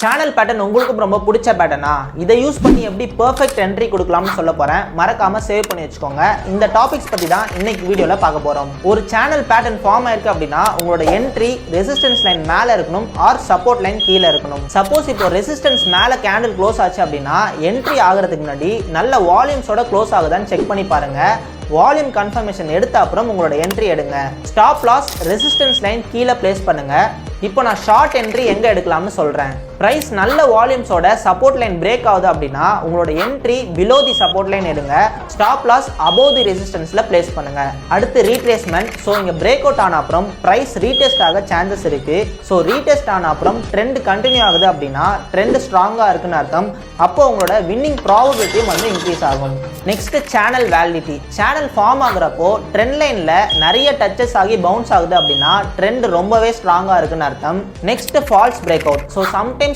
Channel pattern உங்களுக்கு ரொம்ப பிடிச்ச பேட்டர்னா இதை யூஸ் பண்ணி எப்படி பெர்ஃபெக்ட் என்ட்ரி கொடுக்கலாம்னு சொல்ல போறேன். மறக்காம சேவ் பண்ணி வச்சுக்கோங்க. இந்த டாபிக்ஸ் பத்தி தான் இன்னைக்கு வீடியோல பார்க்க போறோம். ஒரு சேனல் பேட்டர்ன் ஃபார்ம் ஆயிருக்கு அப்படின்னா உங்களோட என்ட்ரி ரெசிஸ்டன்ஸ் லைன் மேல இருக்கணும் ஆர் சப்போர்ட் லைன் கீழே இருக்கணும். சப்போஸ் இப்போ ரெசிஸ்டன்ஸ் மேல கேண்டில் க்ளோஸ் ஆச்சு அப்படின்னா என்ட்ரி ஆகிறதுக்கு முன்னாடி நல்ல வால்யூம்ஸோட க்ளோஸ் ஆகுதான்னு செக் பண்ணி பாருங்க. வால்யூம் கன்ஃபர்மேஷன் எடுத்த அப்புறம் உங்களோட என்ட்ரி எடுங்க. ஸ்டாப் லாஸ் ரெசிஸ்டன்ஸ் லைன் கீழே பிளேஸ் பண்ணுங்க. இப்போ நான் ஷார்ட் என்ட்ரி எங்க எடுக்கலாம்னு சொல்றேன். பிரைஸ் நல்ல வால்யூம்ஸோட சப்போர்ட் லைன் பிரேக் ஆகுது அப்படின்னா உங்களோட என்ட்ரி பிலோ தி சப்போர்ட் லைன் எடுங்க. ஸ்டாப் லாஸ் அபோவ் தி ரெசிஸ்டன்ஸ்ல பிளேஸ் பண்ணுங்க. அடுத்து ரீட்ரேஸ்மெண்ட். ஸோ இங்க பிரேக் அவுட் ஆன அப்புறம் பிரைஸ் ரீடெஸ்ட் ஆக சான்சஸ் இருக்கு. ஸோ ரீடெஸ்ட் ஆன அப்புறம் ட்ரெண்ட் கண்டினியூ ஆகுது அப்படின்னா ட்ரெண்ட் ஸ்ட்ராங்கா இருக்குன்னு அர்த்தம். அப்போ உங்களோட வின்னிங் ப்ராபபிலிட்டியும் வந்து இன்க்ரீஸ் ஆகும். Next channel validity. Channel form ஆகுறப்போ ட்ரெண்ட் லைன்ல நிறைய டச்சஸ் ஆகி பவுன்ஸ் ஆகுது அப்படின்னா ட்ரெண்ட் ரொம்பவே ஸ்ட்ராங்கா இருக்குன்னு அர்த்தம். Next falls break out. So sometimes